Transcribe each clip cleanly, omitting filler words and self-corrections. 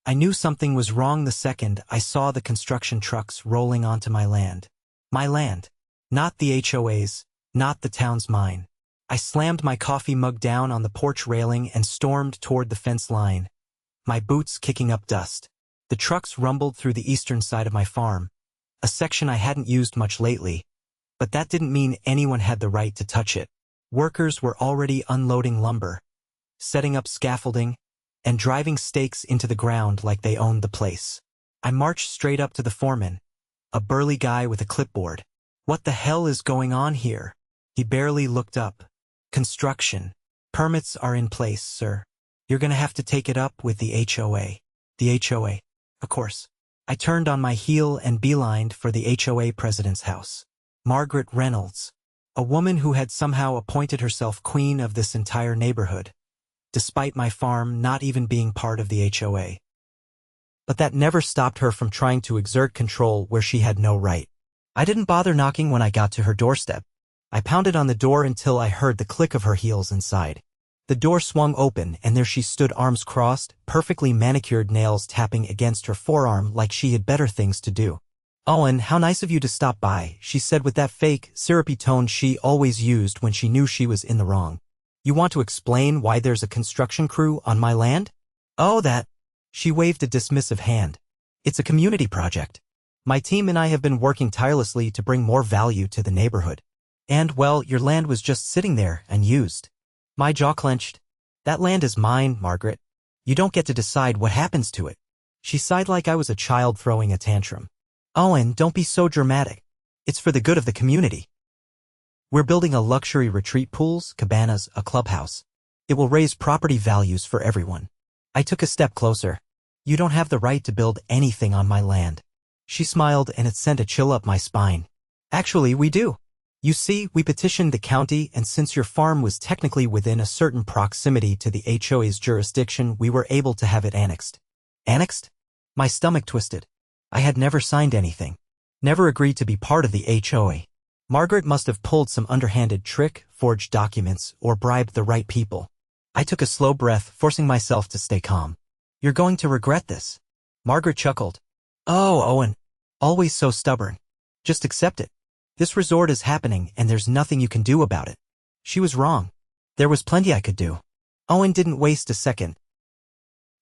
I knew something was wrong the second I saw the construction trucks rolling onto my land. My land. Not the HOA's, not the town's mine. I slammed my coffee mug down on the porch railing and stormed toward the fence line, my boots kicking up dust. The trucks rumbled through the eastern side of my farm, a section I hadn't used much lately, but that didn't mean anyone had the right to touch it. Workers were already unloading lumber, setting up scaffolding, and driving stakes into the ground like they owned the place. I marched straight up to the foreman, a burly guy with a clipboard. "What the hell is going on here?" He barely looked up. "Construction. Permits are in place, sir. You're gonna have to take it up with the HOA. The HOA. Of course. I turned on my heel and beelined for the HOA president's house. Margaret Reynolds, a woman who had somehow appointed herself queen of this entire neighborhood, despite my farm not even being part of the HOA. But that never stopped her from trying to exert control where she had no right. I didn't bother knocking when I got to her doorstep. I pounded on the door until I heard the click of her heels inside. The door swung open, and there she stood, arms crossed, perfectly manicured nails tapping against her forearm like she had better things to do. "Owen, how nice of you to stop by," she said with that fake, syrupy tone she always used when she knew she was in the wrong. "You want to explain why there's a construction crew on my land?" "Oh, that." She waved a dismissive hand. "It's a community project. My team and I have been working tirelessly to bring more value to the neighborhood. And, well, your land was just sitting there, unused." My jaw clenched. "That land is mine, Margaret. You don't get to decide what happens to it." She sighed like I was a child throwing a tantrum. "Owen, don't be so dramatic. It's for the good of the community. We're building a luxury retreat pools, cabanas, a clubhouse. It will raise property values for everyone." I took a step closer. "You don't have the right to build anything on my land." She smiled, and it sent a chill up my spine. "Actually, we do. You see, we petitioned the county, and since your farm was technically within a certain proximity to the HOA's jurisdiction, we were able to have it annexed." "Annexed?" My stomach twisted. I had never signed anything. Never agreed to be part of the HOA. Margaret must have pulled some underhanded trick, forged documents, or bribed the right people. I took a slow breath, forcing myself to stay calm. "You're going to regret this." Margaret chuckled. "Oh, Owen. Always so stubborn. Just accept it. This resort is happening, and there's nothing you can do about it." She was wrong. There was plenty I could do. Owen didn't waste a second.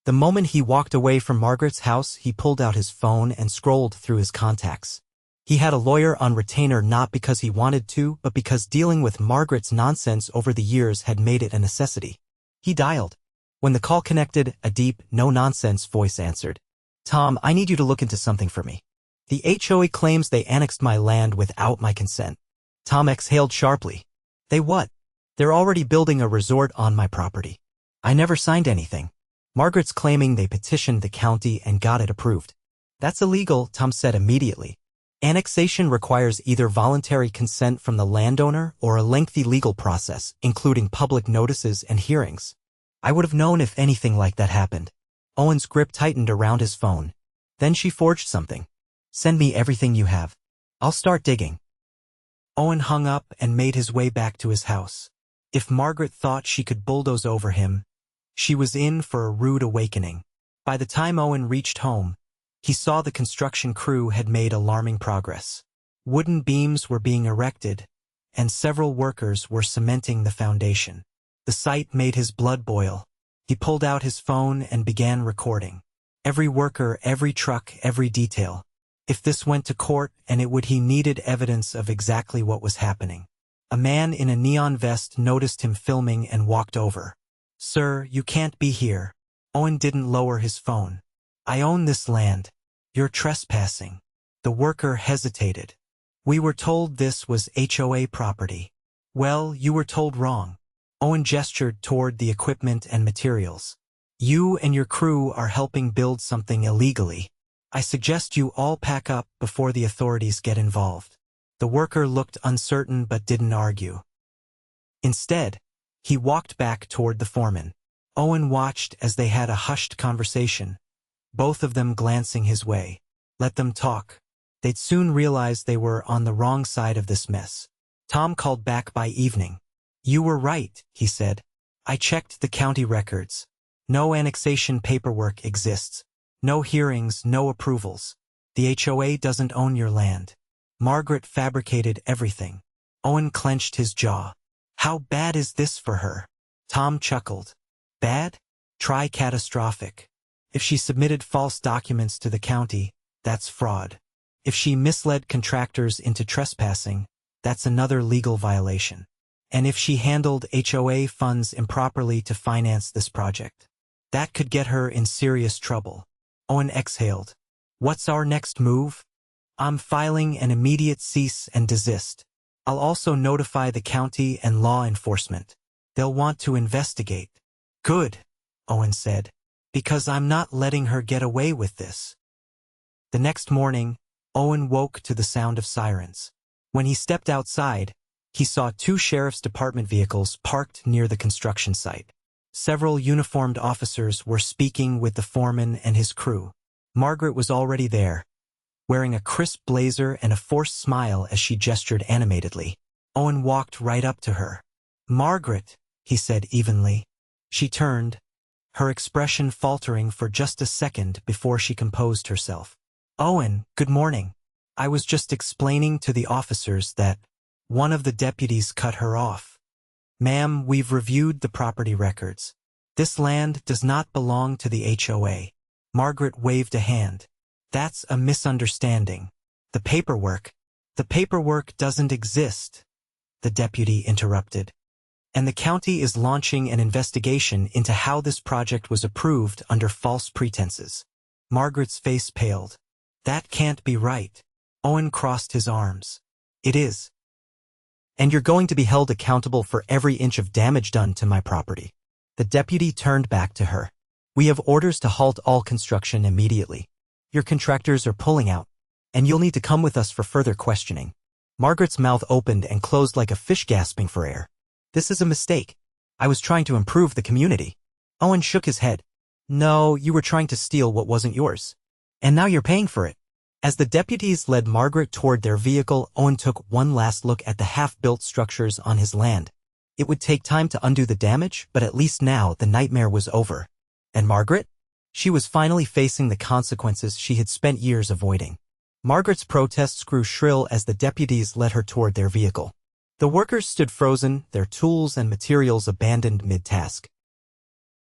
The moment he walked away from Margaret's house, he pulled out his phone and scrolled through his contacts. He had a lawyer on retainer not because he wanted to, but because dealing with Margaret's nonsense over the years had made it a necessity. He dialed. When the call connected, a deep, no-nonsense voice answered. "Tom, I need you to look into something for me. The HOA claims they annexed my land without my consent." Tom exhaled sharply. "They what?" "They're already building a resort on my property. I never signed anything." Margaret's claiming they petitioned the county and got it approved. "That's illegal," Tom said immediately. "Annexation requires either voluntary consent from the landowner or a lengthy legal process, including public notices and hearings. I would have known if anything like that happened." Owen's grip tightened around his phone. Then she forged something. "Send me everything you have. I'll start digging." Owen hung up and made his way back to his house. If Margaret thought she could bulldoze over him, she was in for a rude awakening. By the time Owen reached home, he saw the construction crew had made alarming progress. Wooden beams were being erected, and several workers were cementing the foundation. The sight made his blood boil. He pulled out his phone and began recording. Every worker, every truck, every detail. If this went to court, and it would, he needed evidence of exactly what was happening. A man in a neon vest noticed him filming and walked over. "Sir, you can't be here." Owen didn't lower his phone. "I own this land. You're trespassing." The worker hesitated. "We were told this was HOA property." "Well, you were told wrong." Owen gestured toward the equipment and materials. "You and your crew are helping build something illegally. I suggest you all pack up before the authorities get involved." The worker looked uncertain but didn't argue. Instead, he walked back toward the foreman. Owen watched as they had a hushed conversation, both of them glancing his way. Let them talk. They'd soon realize they were on the wrong side of this mess. Tom called back by evening. "You were right," he said. "I checked the county records. No annexation paperwork exists. No hearings, no approvals. The HOA doesn't own your land. Margaret fabricated everything. Owen clenched his jaw. How bad is this for her? Tom chuckled. Bad? Try catastrophic. If she submitted false documents to the county, that's fraud. If she misled contractors into trespassing, that's another legal violation. And if she handled HOA funds improperly to finance this project, that could get her in serious trouble. Owen exhaled. What's our next move? I'm filing an immediate cease and desist. I'll also notify the county and law enforcement. They'll want to investigate. Good, Owen said, because I'm not letting her get away with this. The next morning, Owen woke to the sound of sirens. When he stepped outside, he saw 2 sheriff's department vehicles parked near the construction site. Several uniformed officers were speaking with the foreman and his crew. Margaret was already there, wearing a crisp blazer and a forced smile as she gestured animatedly. Owen walked right up to her. Margaret, he said evenly. She turned, her expression faltering for just a second before she composed herself. Owen, good morning. I was just explaining to the officers that one of the deputies cut her off. Ma'am, we've reviewed the property records. This land does not belong to the HOA. Margaret waved a hand. That's a misunderstanding. The paperwork doesn't exist, the deputy interrupted. And the county is launching an investigation into how this project was approved under false pretenses. Margaret's face paled. That can't be right. Owen crossed his arms. It is. And you're going to be held accountable for every inch of damage done to my property. The deputy turned back to her. We have orders to halt all construction immediately. Your contractors are pulling out, and you'll need to come with us for further questioning. Margaret's mouth opened and closed like a fish gasping for air. This is a mistake. I was trying to improve the community. Owen shook his head. No, you were trying to steal what wasn't yours. And now you're paying for it. As the deputies led Margaret toward their vehicle, Owen took one last look at the half-built structures on his land. It would take time to undo the damage, but at least now the nightmare was over. And Margaret? She was finally facing the consequences she had spent years avoiding. Margaret's protests grew shrill as the deputies led her toward their vehicle. The workers stood frozen, their tools and materials abandoned mid-task.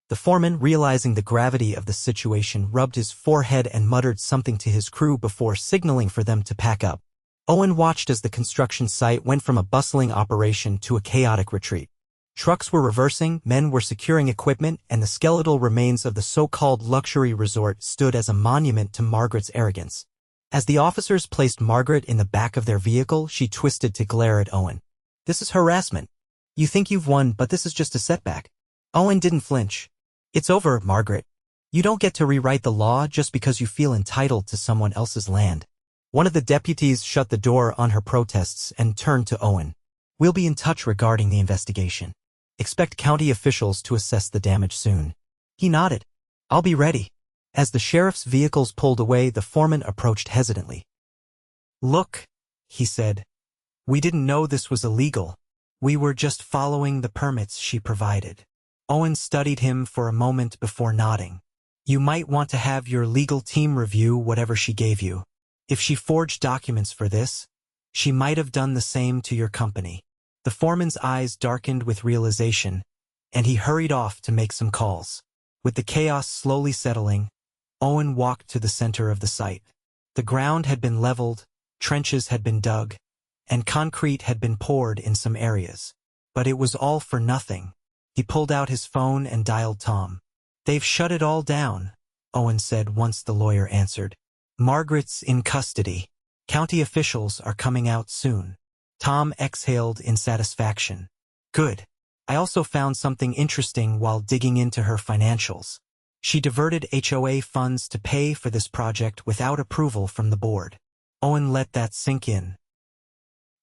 The foreman, realizing the gravity of the situation, rubbed his forehead and muttered something to his crew before signaling for them to pack up. Owen watched as the construction site went from a bustling operation to a chaotic retreat. Trucks were reversing, men were securing equipment, and the skeletal remains of the so-called luxury resort stood as a monument to Margaret's arrogance. As the officers placed Margaret in the back of their vehicle, she twisted to glare at Owen. This is harassment. You think you've won, but this is just a setback. Owen didn't flinch. It's over, Margaret. You don't get to rewrite the law just because you feel entitled to someone else's land. One of the deputies shut the door on her protests and turned to Owen. We'll be in touch regarding the investigation. Expect county officials to assess the damage soon. He nodded. I'll be ready. As the sheriff's vehicles pulled away, the foreman approached hesitantly. Look, he said. We didn't know this was illegal. We were just following the permits she provided. Owen studied him for a moment before nodding. You might want to have your legal team review whatever she gave you. If she forged documents for this, she might have done the same to your company. The foreman's eyes darkened with realization, and he hurried off to make some calls. With the chaos slowly settling, Owen walked to the center of the site. The ground had been leveled, trenches had been dug, and concrete had been poured in some areas. But it was all for nothing. He pulled out his phone and dialed Tom. They've shut it all down, Owen said once the lawyer answered. Margaret's in custody. County officials are coming out soon. Tom exhaled in satisfaction. Good. I also found something interesting while digging into her financials. She diverted HOA funds to pay for this project without approval from the board. Owen let that sink in.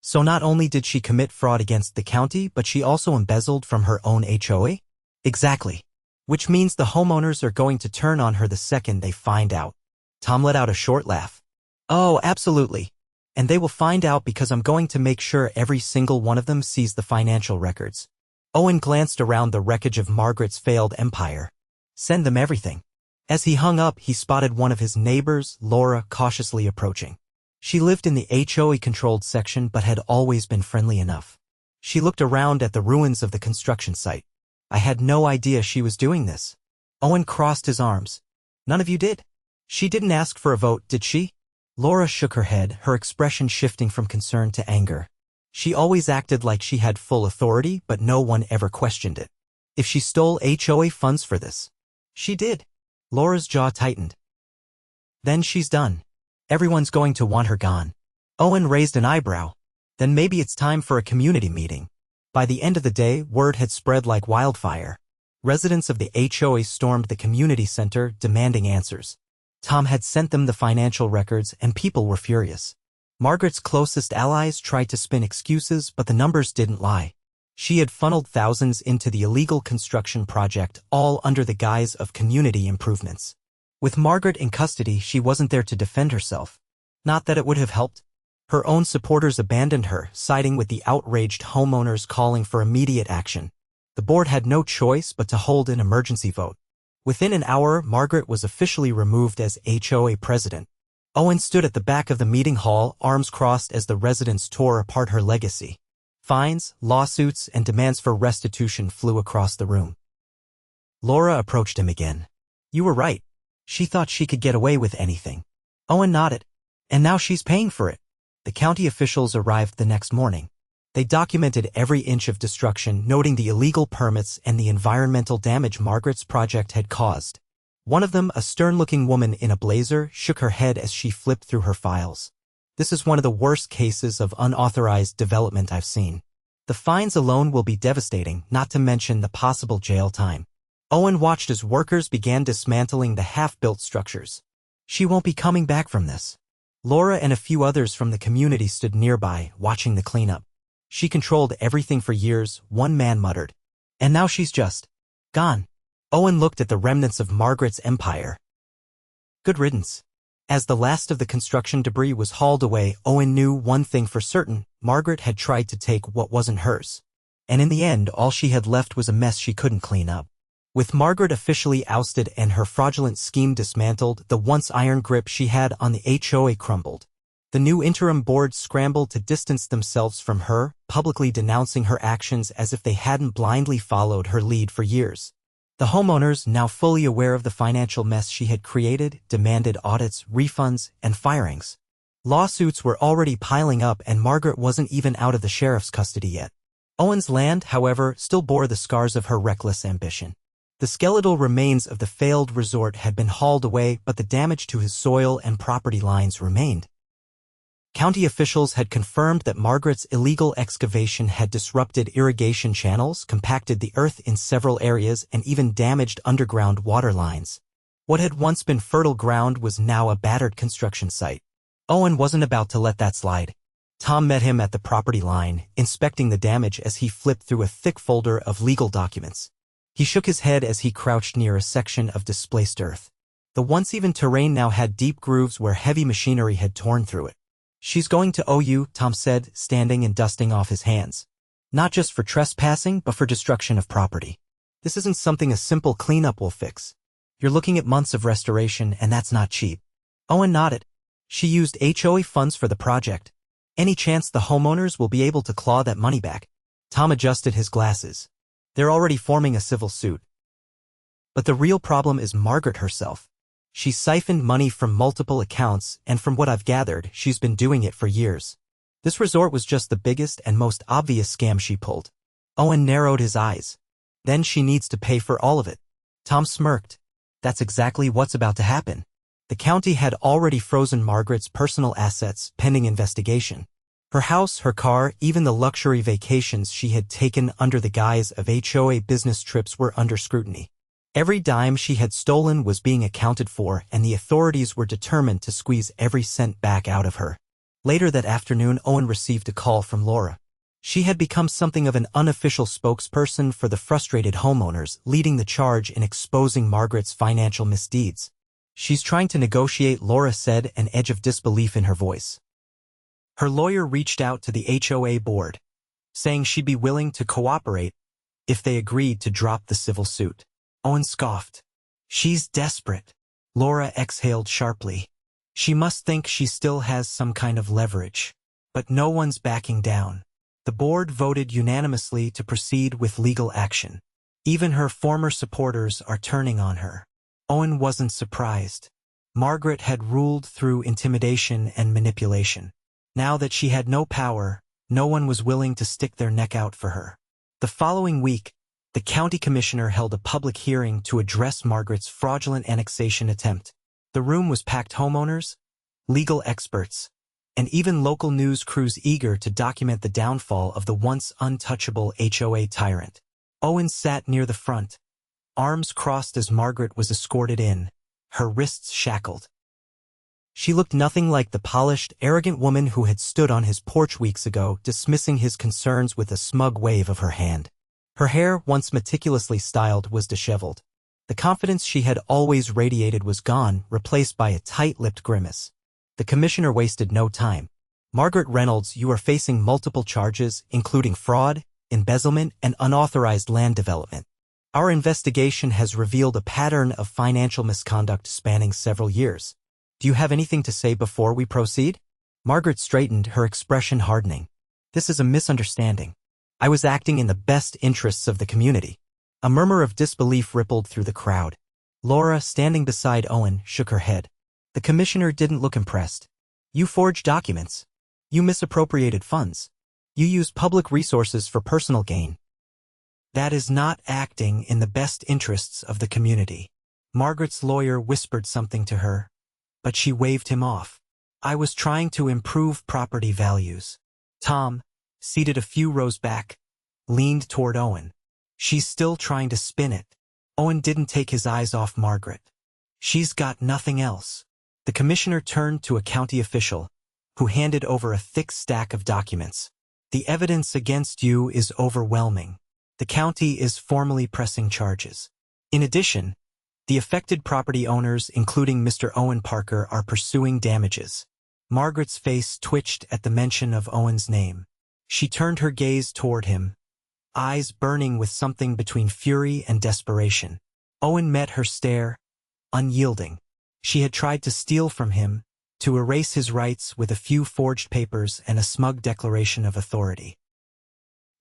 So not only did she commit fraud against the county, but she also embezzled from her own HOA? Exactly. Which means the homeowners are going to turn on her the second they find out. Tom let out a short laugh. Oh, absolutely. And they will find out because I'm going to make sure every single one of them sees the financial records. Owen glanced around the wreckage of Margaret's failed empire. Send them everything. As he hung up, he spotted one of his neighbors, Laura, cautiously approaching. She lived in the HOA-controlled section but had always been friendly enough. She looked around at the ruins of the construction site. I had no idea she was doing this. Owen crossed his arms. None of you did? She didn't ask for a vote, did she? Laura shook her head, her expression shifting from concern to anger. She always acted like she had full authority, but no one ever questioned it. If she stole HOA funds for this. She did. Laura's jaw tightened. Then she's done. Everyone's going to want her gone. Owen raised an eyebrow. Then maybe it's time for a community meeting. By the end of the day, word had spread like wildfire. Residents of the HOA stormed the community center, demanding answers. Tom had sent them the financial records, and people were furious. Margaret's closest allies tried to spin excuses, but the numbers didn't lie. She had funneled thousands into the illegal construction project, all under the guise of community improvements. With Margaret in custody, she wasn't there to defend herself. Not that it would have helped. Her own supporters abandoned her, siding with the outraged homeowners calling for immediate action. The board had no choice but to hold an emergency vote. Within an hour, Margaret was officially removed as HOA president. Owen stood at the back of the meeting hall, arms crossed as the residents tore apart her legacy. Fines, lawsuits, and demands for restitution flew across the room. Laura approached him again. You were right. She thought she could get away with anything. Owen nodded. And now she's paying for it. The county officials arrived the next morning. They documented every inch of destruction, noting the illegal permits and the environmental damage Margaret's project had caused. One of them, a stern-looking woman in a blazer, shook her head as she flipped through her files. This is one of the worst cases of unauthorized development I've seen. The fines alone will be devastating, not to mention the possible jail time. Owen watched as workers began dismantling the half-built structures. She won't be coming back from this. Laura and a few others from the community stood nearby, watching the cleanup. She controlled everything for years, one man muttered. And now she's just gone. Owen looked at the remnants of Margaret's empire. Good riddance. As the last of the construction debris was hauled away, Owen knew one thing for certain: Margaret had tried to take what wasn't hers. And in the end, all she had left was a mess she couldn't clean up. With Margaret officially ousted and her fraudulent scheme dismantled, the once iron grip she had on the HOA crumbled. The new interim board scrambled to distance themselves from her, publicly denouncing her actions as if they hadn't blindly followed her lead for years. The homeowners, now fully aware of the financial mess she had created, demanded audits, refunds, and firings. Lawsuits were already piling up, and Margaret wasn't even out of the sheriff's custody yet. Owen's land, however, still bore the scars of her reckless ambition. The skeletal remains of the failed resort had been hauled away, but the damage to his soil and property lines remained. County officials had confirmed that Margaret's illegal excavation had disrupted irrigation channels, compacted the earth in several areas, and even damaged underground water lines. What had once been fertile ground was now a battered construction site. Owen wasn't about to let that slide. Tom met him at the property line, inspecting the damage as he flipped through a thick folder of legal documents. He shook his head as he crouched near a section of displaced earth. The once even terrain now had deep grooves where heavy machinery had torn through it. She's going to owe you, Tom said, standing and dusting off his hands. Not just for trespassing, but for destruction of property. This isn't something a simple cleanup will fix. You're looking at months of restoration, and that's not cheap. Owen nodded. She used HOA funds for the project. Any chance the homeowners will be able to claw that money back? Tom adjusted his glasses. They're already forming a civil suit. But the real problem is Margaret herself. She siphoned money from multiple accounts, and from what I've gathered, she's been doing it for years. This resort was just the biggest and most obvious scam she pulled. Owen narrowed his eyes. Then she needs to pay for all of it. Tom smirked. That's exactly what's about to happen. The county had already frozen Margaret's personal assets, pending investigation. Her house, her car, even the luxury vacations she had taken under the guise of HOA business trips were under scrutiny. Every dime she had stolen was being accounted for, and the authorities were determined to squeeze every cent back out of her. Later that afternoon, Owen received a call from Laura. She had become something of an unofficial spokesperson for the frustrated homeowners, leading the charge in exposing Margaret's financial misdeeds. She's trying to negotiate, Laura said, an edge of disbelief in her voice. Her lawyer reached out to the HOA board, saying she'd be willing to cooperate if they agreed to drop the civil suit. Owen scoffed. She's desperate. Laura exhaled sharply. She must think she still has some kind of leverage. But no one's backing down. The board voted unanimously to proceed with legal action. Even her former supporters are turning on her. Owen wasn't surprised. Margaret had ruled through intimidation and manipulation. Now that she had no power, no one was willing to stick their neck out for her. The following week, the county commissioner held a public hearing to address Margaret's fraudulent annexation attempt. The room was packed homeowners, legal experts, and even local news crews eager to document the downfall of the once untouchable HOA tyrant. Owen sat near the front, arms crossed as Margaret was escorted in, her wrists shackled. She looked nothing like the polished, arrogant woman who had stood on his porch weeks ago, dismissing his concerns with a smug wave of her hand. Her hair, once meticulously styled, was disheveled. The confidence she had always radiated was gone, replaced by a tight-lipped grimace. The commissioner wasted no time. "Margaret Reynolds, you are facing multiple charges, including fraud, embezzlement, and unauthorized land development. Our investigation has revealed a pattern of financial misconduct spanning several years. Do you have anything to say before we proceed?" Margaret straightened, her expression hardening. "This is a misunderstanding. I was acting in the best interests of the community." A murmur of disbelief rippled through the crowd. Laura, standing beside Owen, shook her head. The commissioner didn't look impressed. "You forged documents. You misappropriated funds. You used public resources for personal gain. That is not acting in the best interests of the community." Margaret's lawyer whispered something to her, but she waved him off. "I was trying to improve property values." Tom, seated a few rows back, leaned toward Owen. "She's still trying to spin it." Owen didn't take his eyes off Margaret. "She's got nothing else." The commissioner turned to a county official, who handed over a thick stack of documents. "The evidence against you is overwhelming. The county is formally pressing charges. In addition, the affected property owners, including Mr. Owen Parker, are pursuing damages." Margaret's face twitched at the mention of Owen's name. She turned her gaze toward him, eyes burning with something between fury and desperation. Owen met her stare, unyielding. She had tried to steal from him, to erase his rights with a few forged papers and a smug declaration of authority.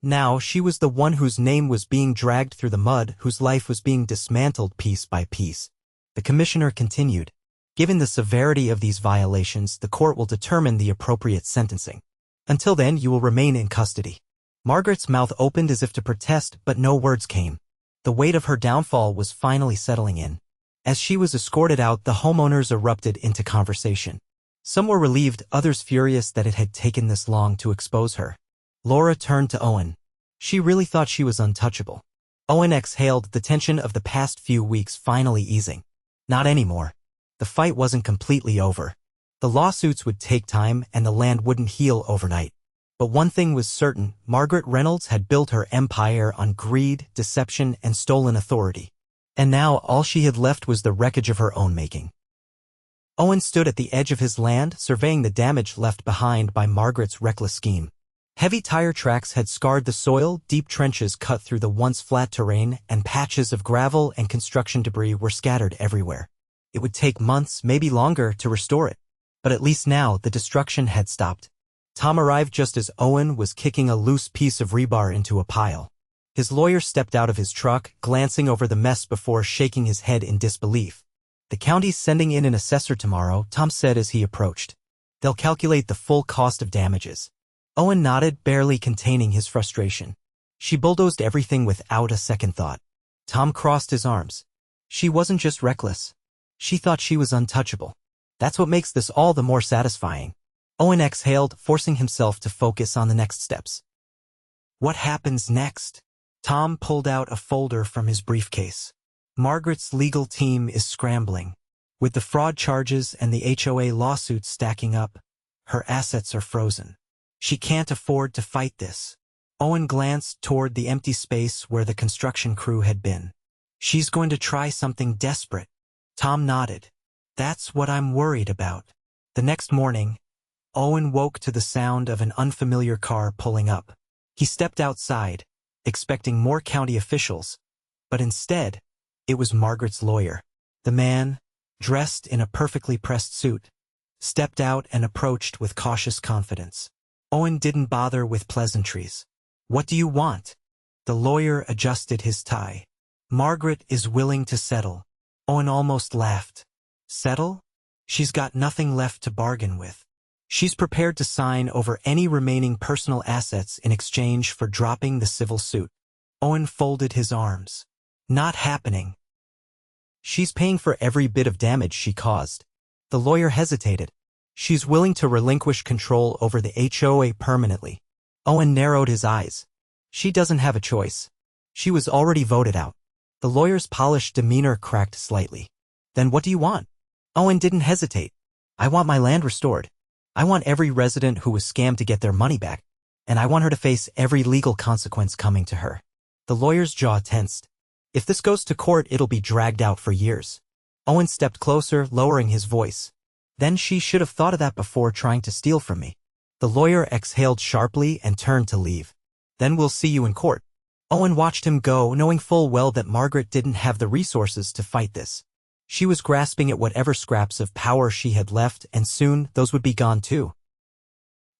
Now she was the one whose name was being dragged through the mud, whose life was being dismantled piece by piece. The commissioner continued, "Given the severity of these violations, the court will determine the appropriate sentencing. Until then, you will remain in custody." Margaret's mouth opened as if to protest, but no words came. The weight of her downfall was finally settling in. As she was escorted out, the homeowners erupted into conversation. Some were relieved, others furious that it had taken this long to expose her. Laura turned to Owen. She really thought she was untouchable. Owen exhaled, the tension of the past few weeks finally easing. Not anymore. The fight wasn't completely over. The lawsuits would take time and the land wouldn't heal overnight. But one thing was certain, Margaret Reynolds had built her empire on greed, deception, and stolen authority. And now all she had left was the wreckage of her own making. Owen stood at the edge of his land, surveying the damage left behind by Margaret's reckless scheme. Heavy tire tracks had scarred the soil, deep trenches cut through the once flat terrain, and patches of gravel and construction debris were scattered everywhere. It would take months, maybe longer, to restore it. But at least now the destruction had stopped. Tom arrived just as Owen was kicking a loose piece of rebar into a pile. His lawyer stepped out of his truck, glancing over the mess before shaking his head in disbelief. "The county's sending in an assessor tomorrow," Tom said as he approached. "They'll calculate the full cost of damages." Owen nodded, barely containing his frustration. She bulldozed everything without a second thought. Tom crossed his arms. She wasn't just reckless. She thought she was untouchable. That's what makes this all the more satisfying. Owen exhaled, forcing himself to focus on the next steps. "What happens next?" Tom pulled out a folder from his briefcase. "Margaret's legal team is scrambling. With the fraud charges and the HOA lawsuits stacking up, her assets are frozen. She can't afford to fight this." Owen glanced toward the empty space where the construction crew had been. "She's going to try something desperate." Tom nodded. "That's what I'm worried about." The next morning, Owen woke to the sound of an unfamiliar car pulling up. He stepped outside, expecting more county officials, but instead, it was Margaret's lawyer. The man, dressed in a perfectly pressed suit, stepped out and approached with cautious confidence. Owen didn't bother with pleasantries. "What do you want?" The lawyer adjusted his tie. "Margaret is willing to settle." Owen almost laughed. "Settle? She's got nothing left to bargain with. She's prepared to sign over any remaining personal assets in exchange for dropping the civil suit." Owen folded his arms. "Not happening. She's paying for every bit of damage she caused." The lawyer hesitated. "She's willing to relinquish control over the HOA permanently." Owen narrowed his eyes. "She doesn't have a choice. She was already voted out." The lawyer's polished demeanor cracked slightly. "Then what do you want?" Owen didn't hesitate. "I want my land restored. I want every resident who was scammed to get their money back, and I want her to face every legal consequence coming to her." The lawyer's jaw tensed. "If this goes to court, it'll be dragged out for years." Owen stepped closer, lowering his voice. "Then she should have thought of that before trying to steal from me." The lawyer exhaled sharply and turned to leave. "Then we'll see you in court." Owen watched him go, knowing full well that Margaret didn't have the resources to fight this. She was grasping at whatever scraps of power she had left, and soon those would be gone too.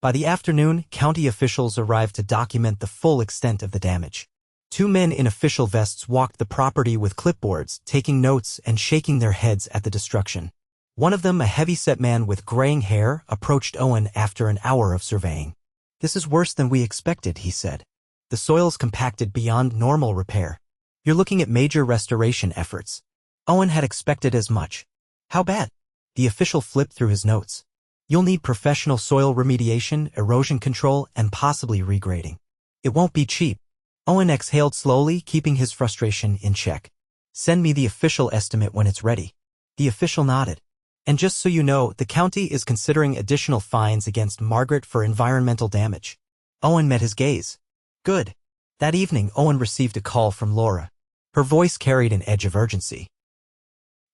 By the afternoon, county officials arrived to document the full extent of the damage. 2 men in official vests walked the property with clipboards, taking notes and shaking their heads at the destruction. One of them, a heavy-set man with graying hair, approached Owen after an hour of surveying. "This is worse than we expected," he said. "The soil's compacted beyond normal repair. You're looking at major restoration efforts." Owen had expected as much. "How bad?" The official flipped through his notes. "You'll need professional soil remediation, erosion control, and possibly regrading. It won't be cheap." Owen exhaled slowly, keeping his frustration in check. "Send me the official estimate when it's ready." The official nodded. "And just so you know, the county is considering additional fines against Margaret for environmental damage." Owen met his gaze. "Good." That evening, Owen received a call from Laura. Her voice carried an edge of urgency.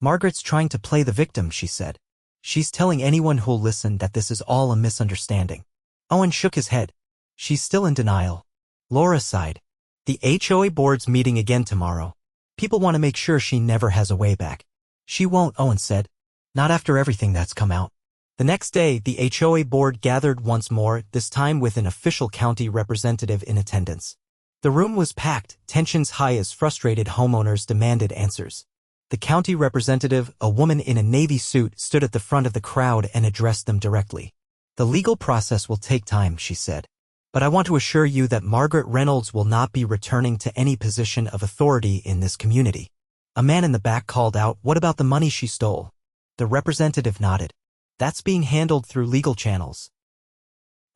"Margaret's trying to play the victim," she said. "She's telling anyone who'll listen that this is all a misunderstanding." Owen shook his head. "She's still in denial." Laura sighed. "The HOA board's meeting again tomorrow. People want to make sure she never has a way back." "She won't," Owen said. "Not after everything that's come out." The next day, the HOA board gathered once more, this time with an official county representative in attendance. The room was packed, tensions high as frustrated homeowners demanded answers. The county representative, a woman in a navy suit, stood at the front of the crowd and addressed them directly. "The legal process will take time," she said. "But I want to assure you that Margaret Reynolds will not be returning to any position of authority in this community." A man in the back called out, "What about the money she stole?" The representative nodded. "That's being handled through legal channels.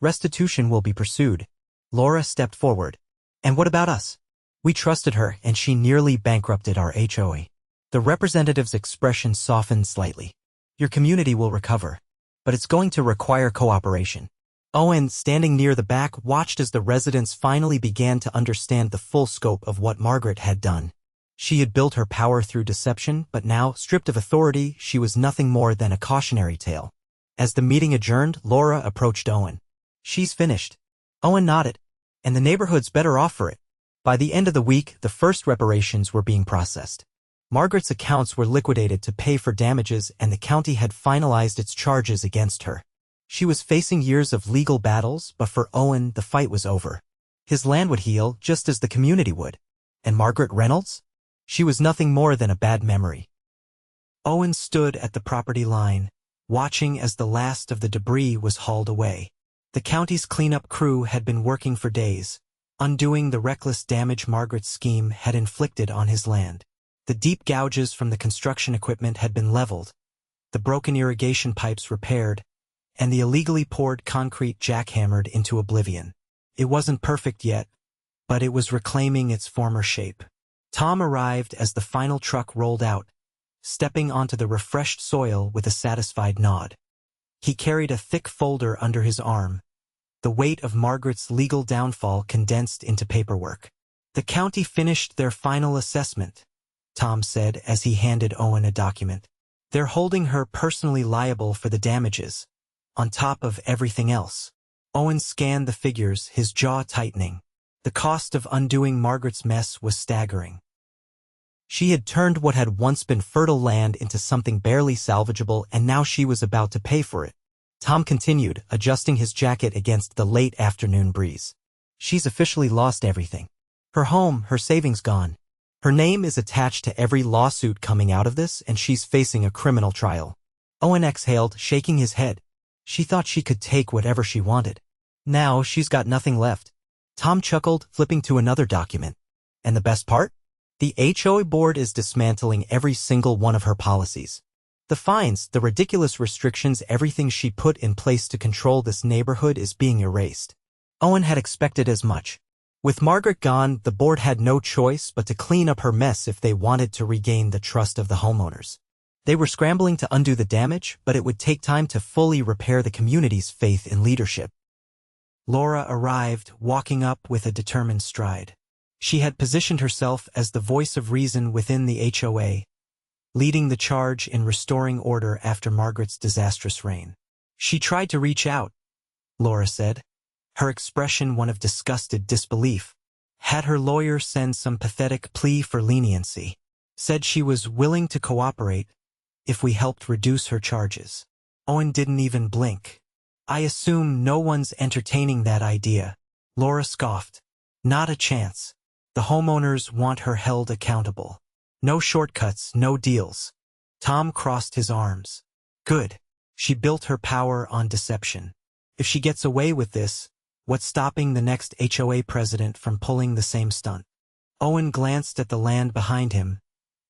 Restitution will be pursued." Laura stepped forward. "And what about us? We trusted her, and she nearly bankrupted our HOA." The representative's expression softened slightly. "Your community will recover, but it's going to require cooperation." Owen, standing near the back, watched as the residents finally began to understand the full scope of what Margaret had done. She had built her power through deception, but now, stripped of authority, she was nothing more than a cautionary tale. As the meeting adjourned, Laura approached Owen. "She's finished." Owen nodded. "And the neighborhood's better off for it." By the end of the week, the first reparations were being processed. Margaret's accounts were liquidated to pay for damages, and the county had finalized its charges against her. She was facing years of legal battles, but for Owen, the fight was over. His land would heal, just as the community would. And Margaret Reynolds? She was nothing more than a bad memory. Owen stood at the property line, watching as the last of the debris was hauled away. The county's cleanup crew had been working for days, undoing the reckless damage Margaret's scheme had inflicted on his land. The deep gouges from the construction equipment had been leveled, the broken irrigation pipes repaired, and the illegally poured concrete jackhammered into oblivion. It wasn't perfect yet, but it was reclaiming its former shape. Tom arrived as the final truck rolled out, stepping onto the refreshed soil with a satisfied nod. He carried a thick folder under his arm, the weight of Margaret's legal downfall condensed into paperwork. "The county finished their final assessment," Tom said as he handed Owen a document. "They're holding her personally liable for the damages, on top of everything else." Owen scanned the figures, his jaw tightening. The cost of undoing Margaret's mess was staggering. She had turned what had once been fertile land into something barely salvageable, and now she was about to pay for it. Tom continued, adjusting his jacket against the late afternoon breeze. She's officially lost everything. Her home, her savings gone. Her name is attached to every lawsuit coming out of this, and she's facing a criminal trial. Owen exhaled, shaking his head. She thought she could take whatever she wanted. Now she's got nothing left. Tom chuckled, flipping to another document. And the best part? The HOA board is dismantling every single one of her policies. The fines, the ridiculous restrictions, everything she put in place to control this neighborhood is being erased. Owen had expected as much. With Margaret gone, the board had no choice but to clean up her mess if they wanted to regain the trust of the homeowners. They were scrambling to undo the damage, but it would take time to fully repair the community's faith in leadership. Laura arrived, walking up with a determined stride. She had positioned herself as the voice of reason within the HOA, leading the charge in restoring order after Margaret's disastrous reign. She tried to reach out, Laura said, her expression one of disgusted disbelief. Had her lawyer send some pathetic plea for leniency. Said she was willing to cooperate if we helped reduce her charges. Owen didn't even blink. I assume no one's entertaining that idea. Laura scoffed. Not a chance. The homeowners want her held accountable. No shortcuts, no deals. Tom crossed his arms. Good. She built her power on deception. If she gets away with this, what's stopping the next HOA president from pulling the same stunt? Owen glanced at the land behind him,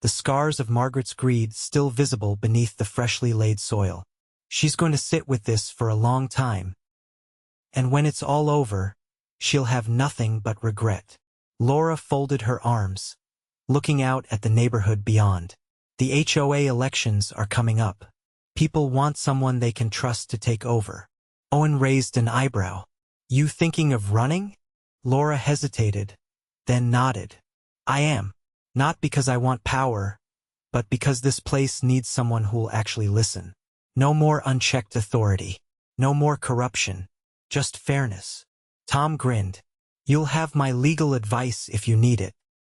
the scars of Margaret's greed still visible beneath the freshly laid soil. She's going to sit with this for a long time. And when it's all over, she'll have nothing but regret. Laura folded her arms, looking out at the neighborhood beyond. The HOA elections are coming up. People want someone they can trust to take over. Owen raised an eyebrow. You thinking of running? Laura hesitated, then nodded. I am. Not because I want power, but because this place needs someone who'll actually listen. No more unchecked authority. No more corruption. Just fairness. Tom grinned. You'll have my legal advice if you need it.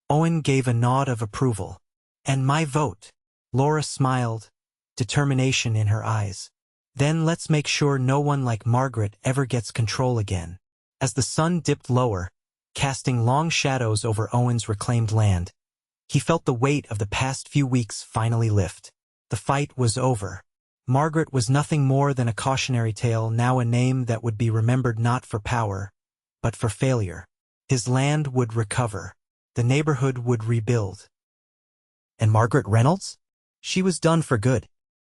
Owen gave a nod of approval. And my vote. Laura smiled, determination in her eyes. Then let's make sure no one like Margaret ever gets control again. As the sun dipped lower, casting long shadows over Owen's reclaimed land, he felt the weight of the past few weeks finally lift. The fight was over. Margaret was nothing more than a cautionary tale, now a name that would be remembered not for power, but for failure. His land would recover. The neighborhood would rebuild. And Margaret Reynolds? She was done for good.